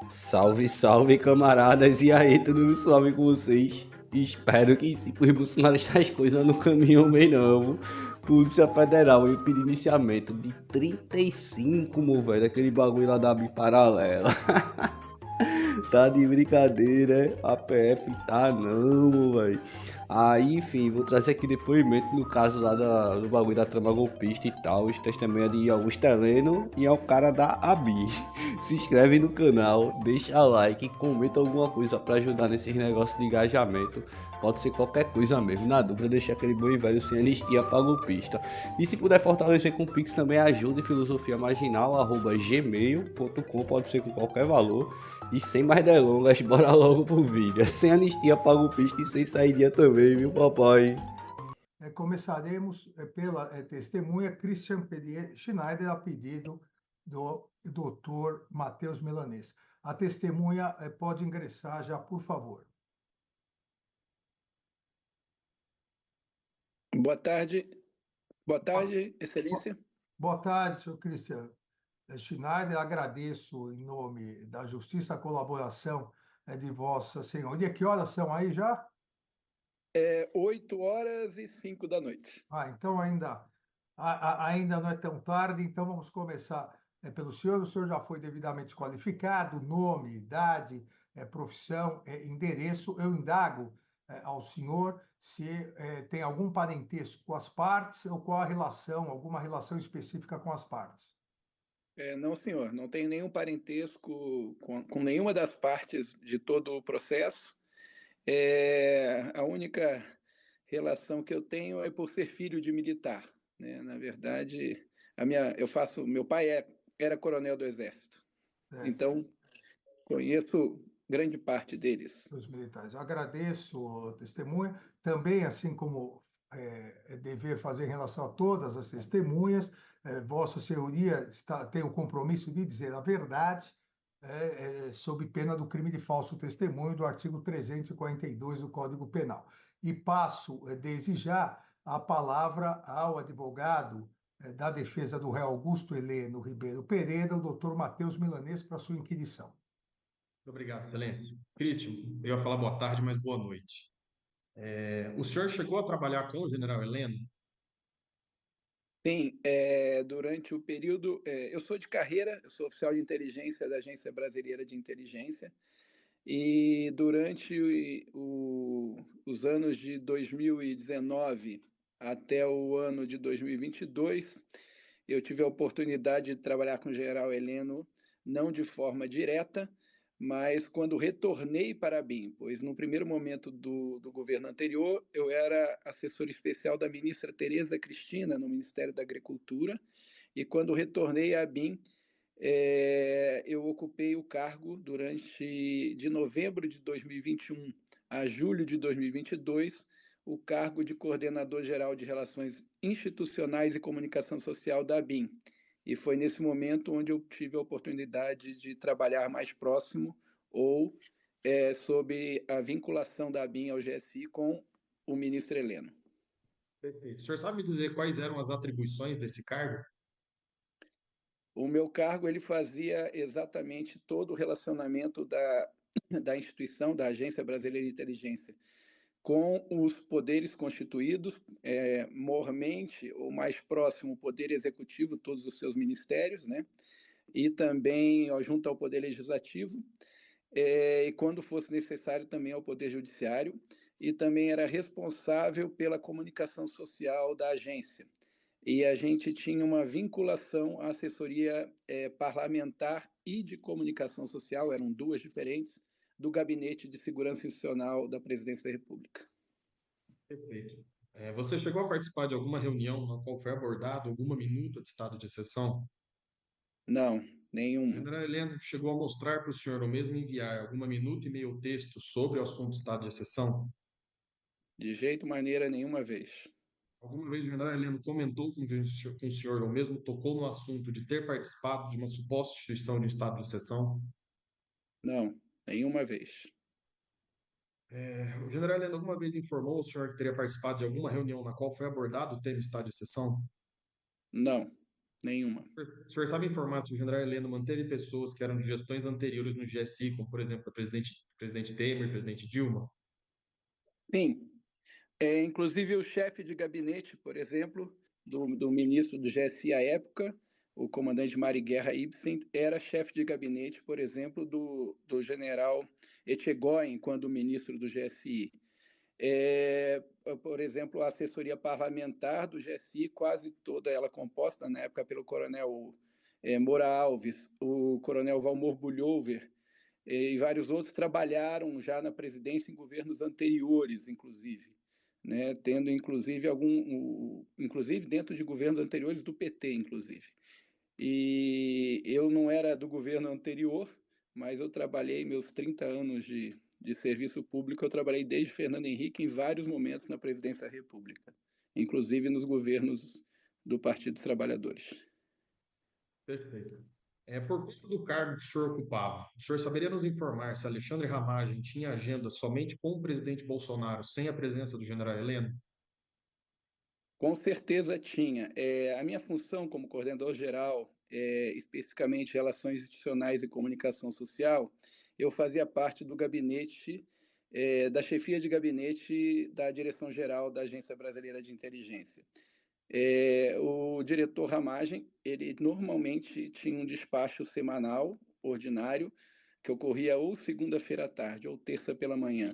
Salve, salve, camaradas. E aí, tudo suave com vocês? Espero que sim, pois Bolsonaro está as coisas não caminham bem, não. Polícia Federal, eu pedi iniciamento de 35, meu velho, aquele bagulho lá da BIM paralela. Tá de brincadeira, é? A PF tá não, velho. Aí, enfim, vou trazer aqui depoimento no caso lá do bagulho da trama golpista e tal. Os testemunhas de Augusto Heleno e é o cara da ABI. Se inscreve no canal, deixa like, comenta alguma coisa pra ajudar nesses negócios de engajamento. Pode ser qualquer coisa mesmo. Na dúvida, deixa aquele bom e velho sem anistia pra golpista. E se puder fortalecer com o Pix também ajude filosofiamarginal@gmail.com, pode ser com qualquer valor. E sem mais delongas, bora logo pro vídeo. Sem anistia para golpista e sem saída também, viu, papai? Começaremos pela testemunha Christian Schneider, a pedido do Dr. Matheus Milanês. A testemunha pode ingressar já, por favor. Boa Boa, tarde, Excelência. boa tarde, senhor Christian Schneider. Agradeço, em nome da Justiça, a colaboração de Vossa Senhoria. Que horas são aí já? 8h05 da noite. Então ainda não é tão tarde, então vamos começar pelo senhor. O senhor já foi devidamente qualificado, nome, idade, profissão, endereço. Eu indago ao senhor se tem algum parentesco com as partes ou qual a relação, alguma relação específica com as partes. Não, senhor, não tenho nenhum parentesco com nenhuma das partes de todo o processo. A única relação que eu tenho é por ser filho de militar, né? Na verdade, meu pai era coronel do Exército, então conheço grande parte deles. Dos militares. Agradeço o testemunha. Também, assim como é dever fazer em relação a todas as testemunhas, Vossa Senhoria tem o compromisso de dizer a verdade, sob pena do crime de falso testemunho do artigo 342 do Código Penal. E passo, desde já, a palavra ao advogado da defesa do réu Augusto Heleno Ribeiro Pereira, o doutor Matheus Milanês, para sua inquirição. Muito obrigado, Excelência. Crítico, eu ia falar boa tarde, mas boa noite. O senhor chegou a trabalhar com o general Heleno? Sim, durante o período. Eu sou de carreira, eu sou oficial de inteligência da Agência Brasileira de Inteligência, e durante os anos de 2019 até o ano de 2022, eu tive a oportunidade de trabalhar com o general Heleno, não de forma direta, mas quando retornei para a BIM, pois no primeiro momento do governo anterior, eu era assessor especial da ministra Tereza Cristina, no Ministério da Agricultura, e quando retornei à BIM, eu ocupei o cargo de novembro de 2021 a julho de 2022, o cargo de coordenador geral de relações institucionais e comunicação social da BIM. E foi nesse momento onde eu tive a oportunidade de trabalhar mais próximo ou sob a vinculação da BIM ao GSI com o ministro Heleno. Perfeito. O senhor sabe me dizer quais eram as atribuições desse cargo? O meu cargo ele fazia exatamente todo o relacionamento da instituição, da Agência Brasileira de Inteligência, com os poderes constituídos, mormente ou mais próximo o Poder Executivo, todos os seus ministérios, né? E também junto ao Poder Legislativo, e quando fosse necessário também ao Poder Judiciário, e também era responsável pela comunicação social da agência. E a gente tinha uma vinculação à assessoria parlamentar e de comunicação social, eram duas diferentes, do Gabinete de Segurança Institucional da Presidência da República. Perfeito. Você chegou a participar de alguma reunião na qual foi abordado alguma minuta de estado de exceção? Não, O nenhuma. general Heleno chegou a mostrar para o senhor ou mesmo enviar alguma minuta e meio texto sobre o assunto estado de exceção? De jeito, maneira, nenhuma vez. Alguma vez o general Heleno comentou com o senhor ou mesmo tocou no assunto de ter participado de uma suposta instituição de estado de exceção? Não, nenhuma vez. O general Heleno alguma vez informou o senhor que teria participado de alguma reunião na qual foi abordado o tema estado de exceção? Não. nenhuma. O senhor sabe informar se o general Heleno manteve pessoas que eram de gestões anteriores no GSI, como, por exemplo, o presidente Temer, presidente Dilma? Sim, inclusive o chefe de gabinete, por exemplo, do ministro do GSI à época, o comandante Mari Guerra Ibsen, era chefe de gabinete, por exemplo, do general Etchegóin, quando ministro do GSI. Por exemplo, a assessoria parlamentar do GSI, quase toda ela composta, na época, pelo coronel Moura Alves, o coronel Valmor Bulhover, e vários outros trabalharam já na presidência em governos anteriores, inclusive, né, tendo inclusive inclusive dentro de governos anteriores do PT, inclusive. E eu não era do governo anterior, mas eu trabalhei meus 30 anos de serviço público, eu trabalhei desde Fernando Henrique em vários momentos na presidência da República, inclusive nos governos do Partido dos Trabalhadores. Perfeito. Por conta do cargo que o senhor ocupava, o senhor saberia nos informar se Alexandre Ramagem tinha agenda somente com o presidente Bolsonaro, sem a presença do general Heleno? Com certeza tinha. A minha função como coordenador geral, especificamente Relações Institucionais e Comunicação Social, eu fazia parte do gabinete, da chefia de gabinete da Direção-Geral da Agência Brasileira de Inteligência. O diretor Ramagem, ele normalmente tinha um despacho semanal, ordinário, que ocorria ou segunda-feira à tarde ou terça pela manhã,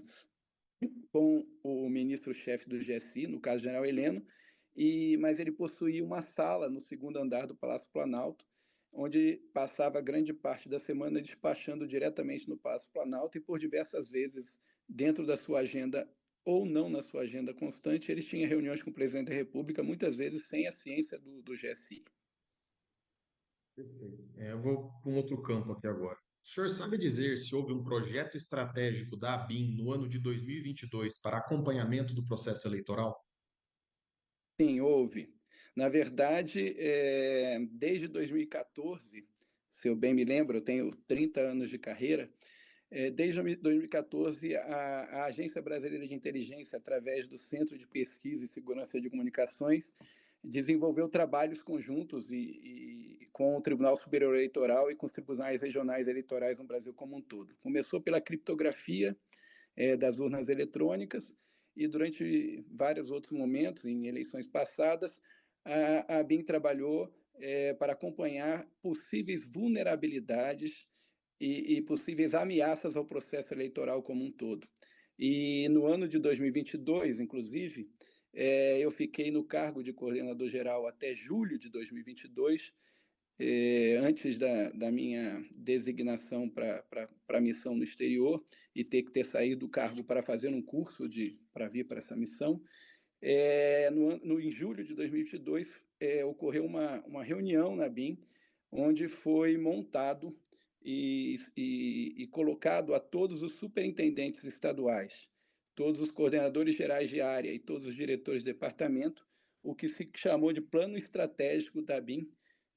com o ministro-chefe do GSI, no caso, general Heleno, mas ele possuía uma sala no segundo andar do Palácio Planalto, onde passava grande parte da semana despachando diretamente no Palácio Planalto e por diversas vezes, dentro da sua agenda ou não na sua agenda constante, ele tinha reuniões com o presidente da República, muitas vezes sem a ciência do GSI. Perfeito. Eu vou para um outro campo aqui agora. O senhor sabe dizer se houve um projeto estratégico da ABIN no ano de 2022 para acompanhamento do processo eleitoral? Sim, houve. Na verdade, desde 2014, se eu bem me lembro, eu tenho 30 anos de carreira, desde 2014, a Agência Brasileira de Inteligência, através do Centro de Pesquisa e Segurança de Comunicações, desenvolveu trabalhos conjuntos com o Tribunal Superior Eleitoral e com os tribunais regionais eleitorais no Brasil como um todo. Começou pela criptografia das urnas eletrônicas e durante vários outros momentos, em eleições passadas, a ABIN trabalhou para acompanhar possíveis vulnerabilidades e possíveis ameaças ao processo eleitoral como um todo. E no ano de 2022, inclusive, eu fiquei no cargo de coordenador geral até julho de 2022, antes da minha designação para a missão no exterior e ter saído do cargo para fazer um curso para vir para essa missão. Em julho de 2022, ocorreu uma reunião na BIM, onde foi montado e colocado a todos os superintendentes estaduais, todos os coordenadores gerais de área e todos os diretores de departamento, o que se chamou de Plano Estratégico da BIM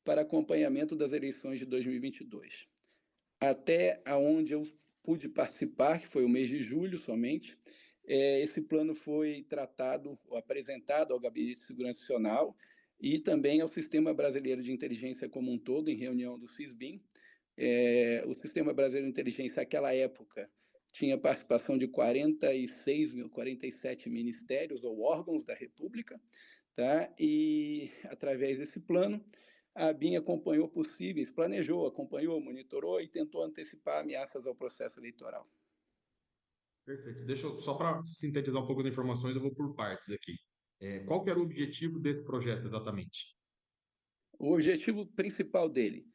para acompanhamento das eleições de 2022. Até onde eu pude participar, que foi o mês de julho somente, esse plano foi tratado ou apresentado ao Gabinete de Segurança Nacional e também ao Sistema Brasileiro de Inteligência como um todo, em reunião do SISBIM. O Sistema Brasileiro de Inteligência, naquela época, tinha participação de 47 ministérios ou órgãos da República, tá? E, através desse plano, a ABIN acompanhou, monitorou e tentou antecipar ameaças ao processo eleitoral. Perfeito. Só para sintetizar um pouco das informações, eu vou por partes aqui. Qual que era o objetivo desse projeto exatamente? O objetivo principal dele,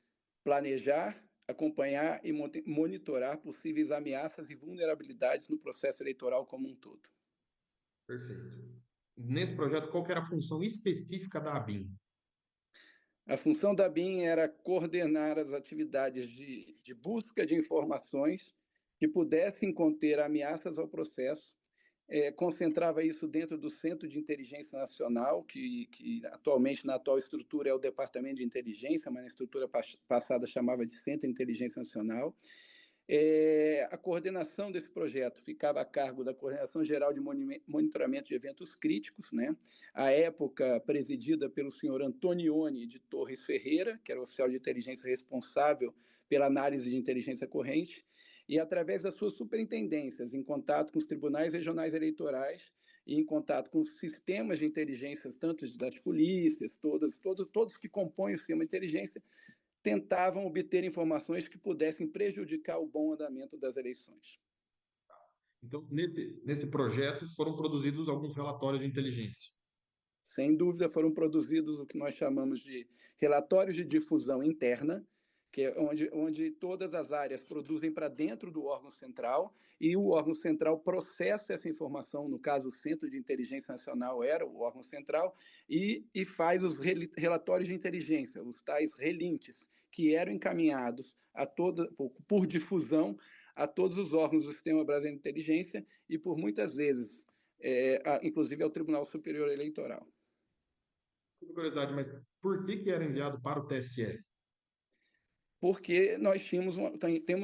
planejar, acompanhar e monitorar possíveis ameaças e vulnerabilidades no processo eleitoral como um todo. Perfeito. Nesse projeto, qual que era a função específica da ABIN? A função da BIM era coordenar as atividades de busca de informações que pudessem conter ameaças ao processo, concentrava isso dentro do Centro de Inteligência Nacional, que atualmente, na atual estrutura, é o Departamento de Inteligência, mas na estrutura passada chamava de Centro de Inteligência Nacional, A coordenação desse projeto ficava a cargo da Coordenação Geral de Monitoramento de Eventos Críticos, né? À época presidida pelo senhor Antonioni de Torres Ferreira, que era o oficial de inteligência responsável pela análise de inteligência corrente, e através das suas superintendências, em contato com os tribunais regionais eleitorais e em contato com os sistemas de inteligência, tanto das polícias, todos que compõem o sistema de inteligência, tentavam obter informações que pudessem prejudicar o bom andamento das eleições. Então, nesse projeto foram produzidos alguns relatórios de inteligência. Sem dúvida, foram produzidos o que nós chamamos de relatórios de difusão interna, que é onde todas as áreas produzem para dentro do órgão central e o órgão central processa essa informação, no caso o Centro de Inteligência Nacional era o órgão central, e faz os relatórios de inteligência, os tais relintes, que eram encaminhados por difusão a todos os órgãos do Sistema Brasileiro de Inteligência e por muitas vezes, inclusive ao Tribunal Superior Eleitoral. Curiosidade, mas por que era enviado para o TSE? Porque nós temos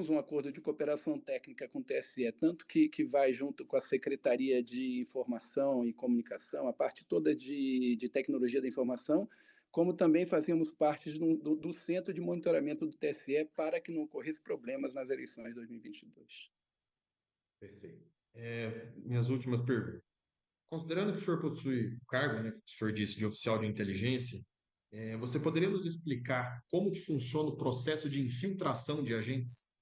um acordo de cooperação técnica com o TSE, tanto que vai junto com a Secretaria de Informação e Comunicação, a parte toda de tecnologia da informação, como também fazíamos parte do Centro de Monitoramento do TSE para que não ocorresse problemas nas eleições de 2022. Perfeito. Minhas últimas perguntas. Considerando que o senhor possui o cargo, né, que o senhor disse, de oficial de inteligência, você poderia nos explicar como que funciona o processo de infiltração de agentes?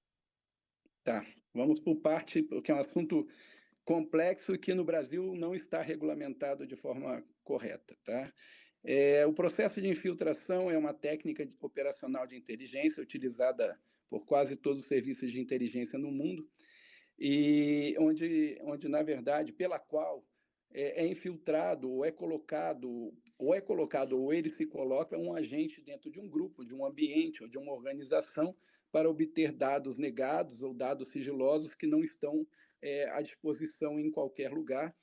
Tá, vamos por parte, porque é um assunto complexo e que no Brasil não está regulamentado de forma correta, tá? O processo de infiltração é uma técnica operacional de inteligência utilizada por quase todos os serviços de inteligência no mundo e onde na verdade, pela qual é infiltrado ou é colocado ou ele se coloca um agente dentro de um grupo, de um ambiente ou de uma organização para obter dados negados ou dados sigilosos que não estão à disposição em qualquer lugar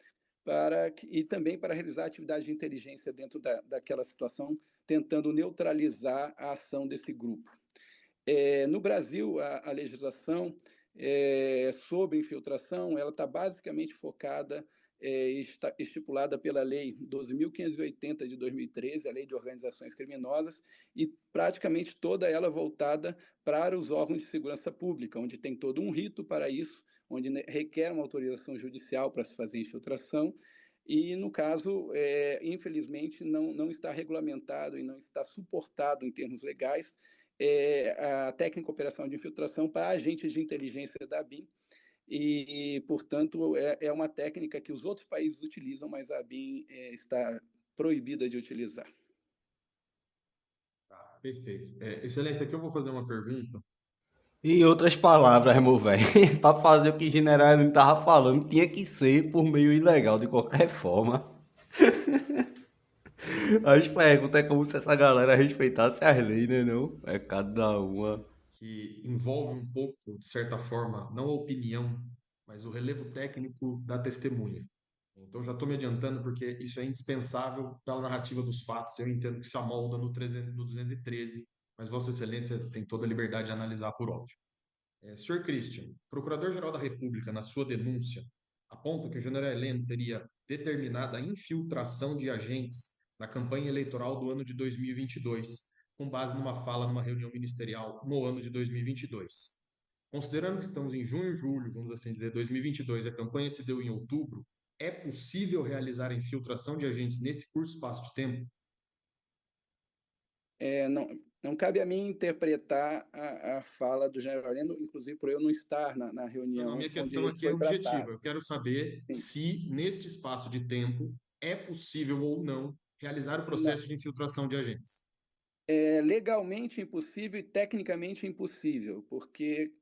e também para realizar atividade de inteligência dentro daquela situação, tentando neutralizar a ação desse grupo. No Brasil, a legislação sobre infiltração ela está basicamente focada, está estipulada pela Lei 12.580 de 2013, a Lei de Organizações Criminosas, e praticamente toda ela voltada para os órgãos de segurança pública, onde tem todo um rito para isso, onde requer uma autorização judicial para se fazer infiltração, e, no caso, infelizmente, não está regulamentado e não está suportado em termos legais a técnica operacional de infiltração para agentes de inteligência da ABIN, e, portanto, é uma técnica que os outros países utilizam, mas a ABIN está proibida de utilizar. Perfeito. Excelente, aqui eu vou fazer uma pergunta. Em outras palavras, meu velho, para fazer o que o general não estava falando, tinha que ser por meio ilegal de qualquer forma. As perguntas é como se essa galera respeitasse as leis, né? Não? É cada uma. Que envolve um pouco, de certa forma, não a opinião, mas o relevo técnico da testemunha. Então, já estou me adiantando porque isso é indispensável pela narrativa dos fatos. Eu entendo que se amolda no 213, mas Vossa Excelência tem toda a liberdade de analisar por óbvio. Sr. Christian, Procurador-Geral da República, na sua denúncia, aponta que o general Heleno teria determinado a infiltração de agentes na campanha eleitoral do ano de 2022, com base numa fala numa reunião ministerial no ano de 2022. Considerando que estamos em junho e julho, vamos assim dizer, 2022, a campanha se deu em outubro, é possível realizar a infiltração de agentes nesse curto espaço de tempo? Não cabe a mim interpretar a fala do general Heleno, inclusive por eu não estar na reunião. Não, a minha questão onde isso aqui é foi objetiva. tratado. Eu quero saber Sim. se, neste espaço de tempo, é possível ou não realizar o processo de infiltração de agentes. É legalmente impossível e tecnicamente impossível, porque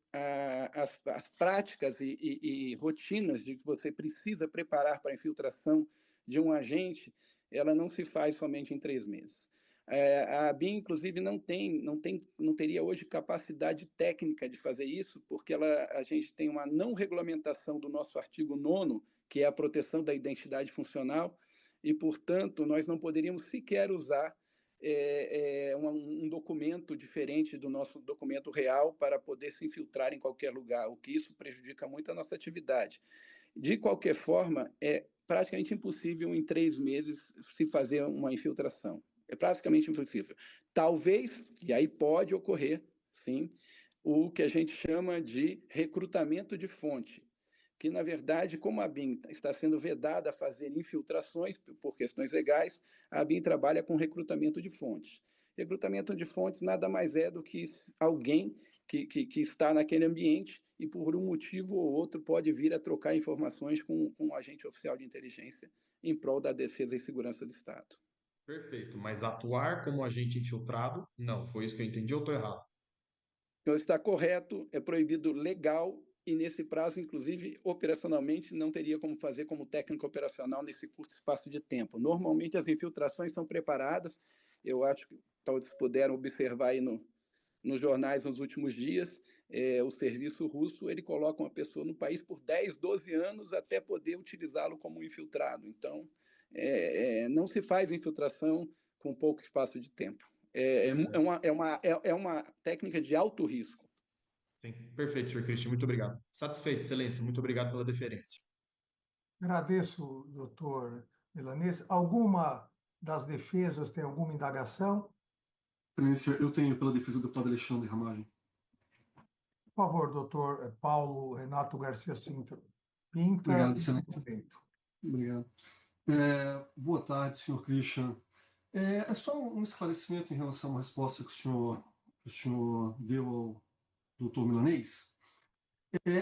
as práticas e rotinas de que você precisa preparar para a infiltração de um agente, ela não se faz somente em 3 meses. A ABIN, inclusive, não teria hoje capacidade técnica de fazer isso, porque a gente tem uma não regulamentação do nosso artigo 9º, que é a proteção da identidade funcional, e, portanto, nós não poderíamos sequer usar um documento diferente do nosso documento real para poder se infiltrar em qualquer lugar, o que isso prejudica muito a nossa atividade. De qualquer forma, é praticamente impossível em 3 meses se fazer uma infiltração. É praticamente impossível. Talvez, e aí pode ocorrer, sim, o que a gente chama de recrutamento de fonte, que, na verdade, como a BIM está sendo vedada a fazer infiltrações por questões legais, a BIM trabalha com recrutamento de fontes. Recrutamento de fontes nada mais é do que alguém que está naquele ambiente e, por um motivo ou outro, pode vir a trocar informações com um agente oficial de inteligência em prol da defesa e segurança do Estado. Perfeito, mas atuar como agente infiltrado, não, foi isso que eu entendi ou estou errado? Então, está correto, é proibido legal e, nesse prazo, inclusive, operacionalmente, não teria como fazer como técnico operacional nesse curto espaço de tempo. Normalmente, as infiltrações são preparadas, eu acho que todos puderam observar aí nos jornais nos últimos dias, o serviço russo, ele coloca uma pessoa no país por 10, 12 anos até poder utilizá-lo como infiltrado. Então, não se faz infiltração com pouco espaço de tempo. É uma técnica de alto risco. Sim, perfeito, senhor Christian, muito obrigado. Satisfeito, excelência, muito obrigado pela deferência. Agradeço, doutor Milanês. Alguma das defesas tem alguma indagação? Excelência, eu tenho pela defesa do deputado Alexandre Ramagem. Por favor, doutor Paulo Renato Garcia Pinta. Obrigado, excelência. Obrigado. Boa tarde, senhor Christian. É só um esclarecimento em relação à resposta que o senhor deu ao doutor Milanês.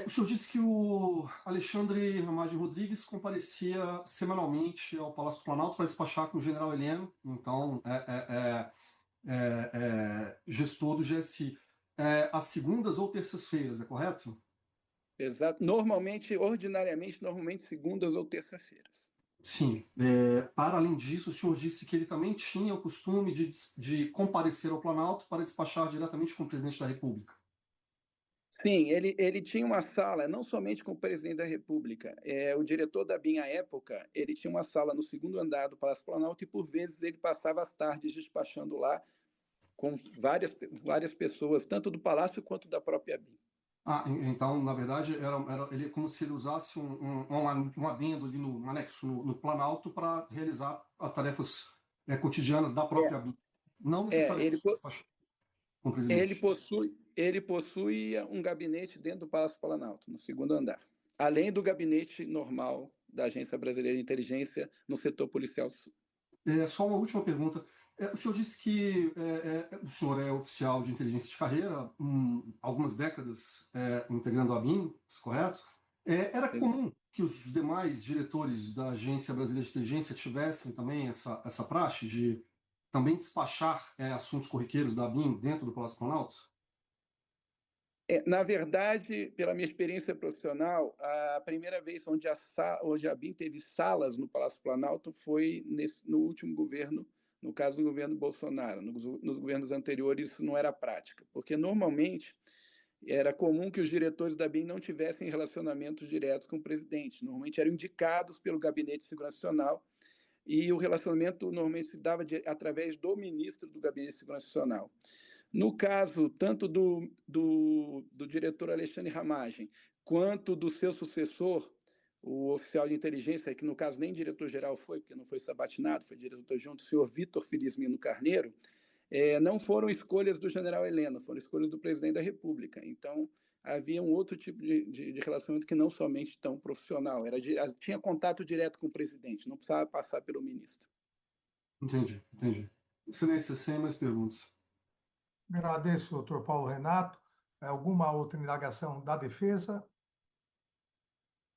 O senhor disse que o Alexandre Ramagem Rodrigues comparecia semanalmente ao Palácio do Planalto para despachar com o general Heleno, então gestor do GSI, às segundas ou terças-feiras, é correto? Exato. Ordinariamente, segundas ou terças-feiras. Sim. Para além disso, o senhor disse que ele também tinha o costume de comparecer ao Planalto para despachar diretamente com o presidente da República. Sim, ele tinha uma sala, não somente com o presidente da República. O diretor da BIM, à época, ele tinha uma sala no segundo andar do Palácio Planalto e, por vezes, ele passava as tardes despachando lá com várias pessoas, tanto do Palácio quanto da própria BIM. Então, na verdade, ele como se ele usasse um adendo ali, um anexo no Planalto para realizar as tarefas cotidianas da própria BIM. Não necessariamente com o presidente. Ele possuía um gabinete dentro do Palácio Planalto, no segundo andar, além do gabinete normal da Agência Brasileira de Inteligência no setor policial sul. Só uma última pergunta. O senhor disse que o senhor é oficial de inteligência de carreira, algumas décadas integrando a BIM, correto? Era comum que os demais diretores da Agência Brasileira de Inteligência tivessem também essa praxe de também despachar assuntos corriqueiros da BIM dentro do Palácio Planalto? Na verdade, pela minha experiência profissional, a primeira vez onde a BIM teve salas no Palácio Planalto foi no último governo, no caso do governo Bolsonaro. Nos governos anteriores isso não era prática, porque normalmente era comum que os diretores da BIM não tivessem relacionamentos diretos com o presidente. Normalmente eram indicados pelo Gabinete de Segurança Nacional e o relacionamento normalmente se dava através do ministro do Gabinete de Segurança Nacional. No caso, tanto do diretor Alexandre Ramagem, quanto do seu sucessor, o oficial de inteligência, que no caso nem diretor-geral foi, porque não foi sabatinado, foi diretor junto, o senhor Vitor Felizmino Carneiro, não foram escolhas do general Heleno, foram escolhas do presidente da República. Então, havia um outro tipo de relacionamento que não somente tão profissional, tinha contato direto com o presidente, não precisava passar pelo ministro. Entendi. Excelência, sem mais perguntas. Agradeço, doutor Paulo Renato. Alguma outra indagação da defesa?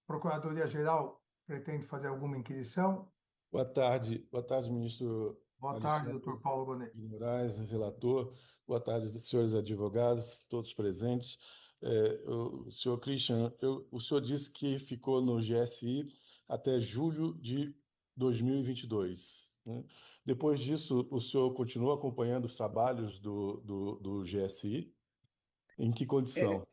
Procuradoria-Geral pretende fazer alguma inquisição? Boa tarde, ministro. Boa tarde, doutor Paulo Gonet. De Moraes, relator. Boa tarde, senhores advogados, todos presentes. O senhor Christian, o senhor disse que ficou no GSI até julho de 2022, né? Depois disso, o senhor continuou acompanhando os trabalhos do GSI? Em que condição?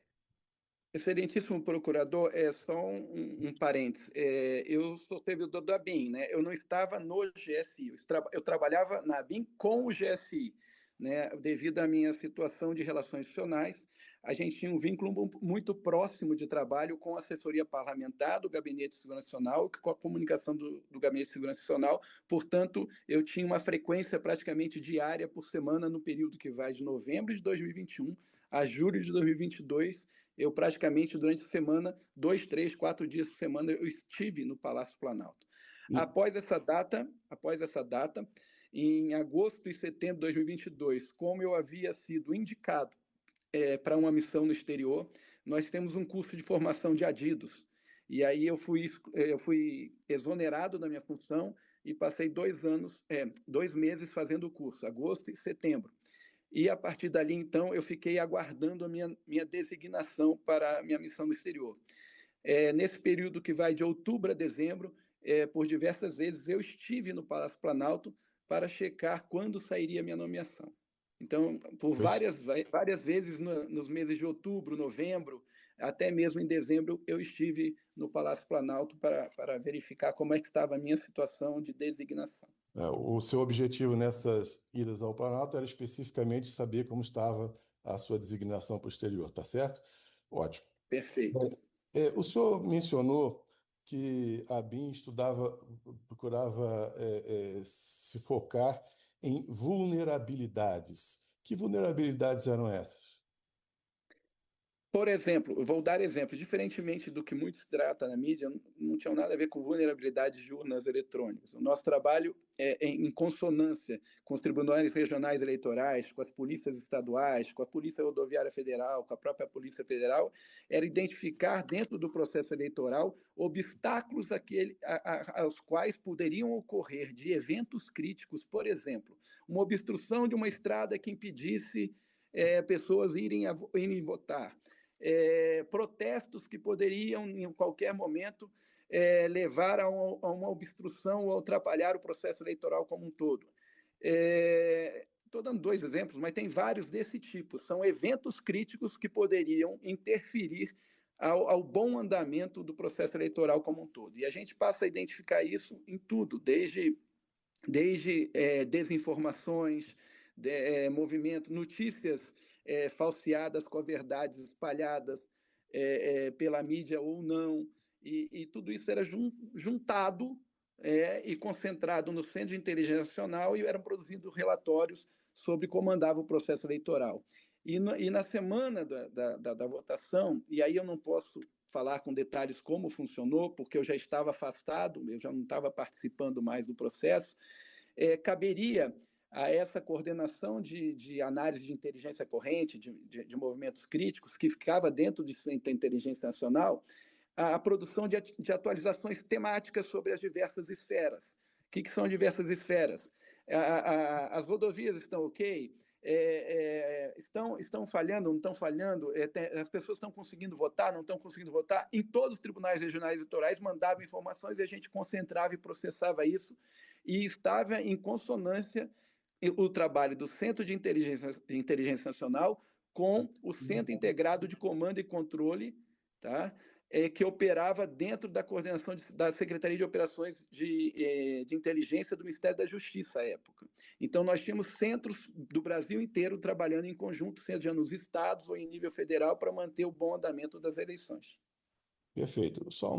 Excelentíssimo procurador, é só um parênteses. Eu sou servidor da ABIN, né? Eu não estava no GSI, eu trabalhava na ABIN com o GSI, né? Devido à minha situação de relações institucionais, a gente tinha um vínculo muito próximo de trabalho com a assessoria parlamentar do Gabinete de Segurança Nacional, com a comunicação do Gabinete de Segurança Nacional. Portanto, eu tinha uma frequência praticamente diária por semana no período que vai de novembro de 2021 a julho de 2022. Eu praticamente, durante a semana, 2, 3, 4 dias por semana, eu estive no Palácio Planalto. Após essa data, em agosto e setembro de 2022, como eu havia sido indicado para uma missão no exterior, nós temos um curso de formação de adidos. E aí eu fui exonerado da minha função e passei 2 meses fazendo o curso, agosto e setembro. E, a partir dali, então, eu fiquei aguardando a minha designação para a minha missão no exterior. Nesse período que vai de outubro a dezembro, por diversas vezes, eu estive no Palácio Planalto para checar quando sairia a minha nomeação. Então, por várias vezes, nos meses de outubro, novembro, até mesmo em dezembro, eu estive no Palácio Planalto para verificar como é que estava a minha situação de designação. O seu objetivo nessas idas ao Planalto era especificamente saber como estava a sua designação posterior, tá certo? Ótimo. Perfeito. O senhor mencionou que a BIM procurava se focar em vulnerabilidades. Que vulnerabilidades eram essas? Por exemplo, eu vou dar exemplo, diferentemente do que muito se trata na mídia, não tinha nada a ver com vulnerabilidades de urnas eletrônicas. O nosso trabalho é em consonância com os tribunais regionais eleitorais, com as polícias estaduais, com a Polícia Rodoviária Federal, com a própria Polícia Federal, era identificar dentro do processo eleitoral obstáculos aos quais poderiam ocorrer de eventos críticos, por exemplo, uma obstrução de uma estrada que impedisse pessoas irem votar. Protestos que poderiam, em qualquer momento, levar a uma obstrução ou atrapalhar o processo eleitoral como um todo. Estou dando 2 exemplos, mas tem vários desse tipo. São eventos críticos que poderiam interferir ao bom andamento do processo eleitoral como um todo. E a gente passa a identificar isso em tudo, desde desinformações, movimentos, notícias falseadas com verdades espalhadas pela mídia ou não, e tudo isso era juntado e concentrado no Centro de Inteligência Nacional e eram produzidos relatórios sobre como andava o processo eleitoral. E na semana da votação, e aí eu não posso falar com detalhes como funcionou, porque eu já estava afastado, eu já não estava participando mais do processo, caberia a essa coordenação de análise de inteligência corrente, de movimentos críticos, que ficava dentro de Centro de Inteligência Nacional, a produção de atualizações temáticas sobre as diversas esferas. O que são diversas esferas? As rodovias estão ok? Estão falhando, não estão falhando? As pessoas estão conseguindo votar, não estão conseguindo votar? Em todos os tribunais regionais eleitorais mandavam informações e a gente concentrava e processava isso, e estava em consonância o trabalho do Centro de Inteligência Nacional com o Centro Integrado de Comando e Controle, tá? Que operava dentro da coordenação da Secretaria de Operações de Inteligência do Ministério da Justiça à época. Então, nós tínhamos centros do Brasil inteiro trabalhando em conjunto, seja nos estados ou em nível federal, para manter o bom andamento das eleições. Perfeito. Só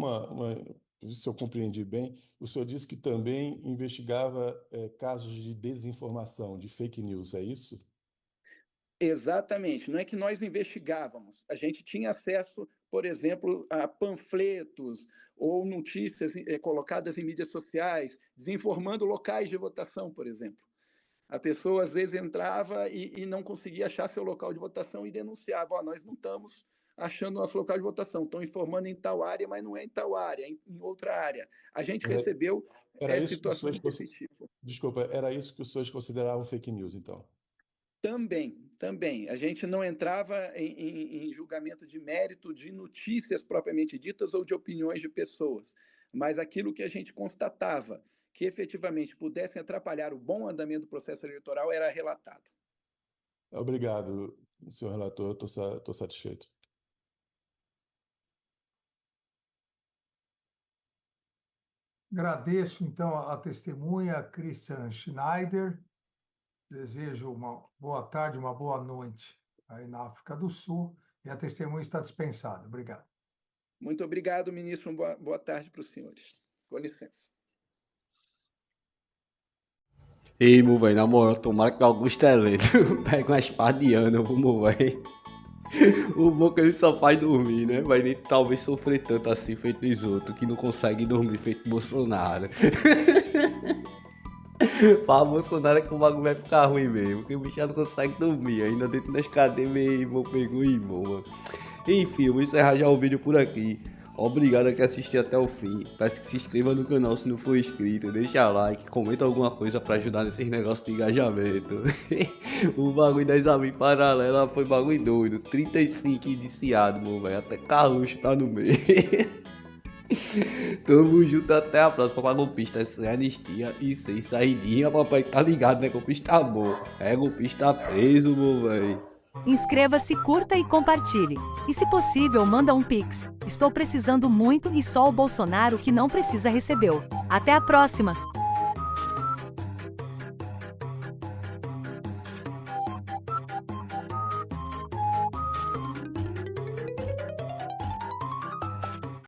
se eu compreendi bem, o senhor disse que também investigava casos de desinformação, de fake news, é isso? Exatamente. Não é que nós investigávamos. A gente tinha acesso, por exemplo, a panfletos ou notícias colocadas em mídias sociais, desinformando locais de votação, por exemplo. A pessoa, às vezes, entrava e não conseguia achar seu local de votação e denunciava: nós não estamos achando nosso local de votação, estão informando em tal área, mas não é em tal área, é em outra área. A gente recebeu situações desse tipo. Desculpa, era isso que os senhores consideravam fake news, então? Também. A gente não entrava em julgamento de mérito de notícias propriamente ditas ou de opiniões de pessoas, mas aquilo que a gente constatava que efetivamente pudessem atrapalhar o bom andamento do processo eleitoral era relatado. Obrigado, senhor relator, estou satisfeito. Agradeço, então, a testemunha Christian Schneider. Desejo uma boa tarde, uma boa noite aí na África do Sul. E a testemunha está dispensada. Obrigado. Muito obrigado, ministro. Boa tarde para os senhores. Com licença. Ei, meu velho, na moral, tomara que o Augusto é lento. Pega uma espada vamos, velho. O bom é que ele só faz dormir, né? Vai nem talvez sofrer tanto assim, feito os outros, que não conseguem dormir, feito Bolsonaro. Para Bolsonaro é que o bagulho vai ficar ruim mesmo, porque o bicho já não consegue dormir, ainda dentro das cadeias, meu irmão pegou e voa. Enfim, eu vou encerrar já o vídeo por aqui. Obrigado a quem assistiu até o fim. Peço que se inscreva no canal se não for inscrito. Deixa like, comenta alguma coisa pra ajudar nesses negócios de engajamento. O bagulho da exame paralela foi bagulho doido. 35 indiciados, meu velho. Até Carluxo tá no meio. Tamo junto, até a próxima. Pra golpista sem anistia e sem saidinha. Papai tá ligado, né? Golpista bom. É golpista preso, meu velho. Inscreva-se, curta e compartilhe. E se possível, manda um Pix. Estou precisando muito e só o Bolsonaro que não precisa recebeu. Até a próxima!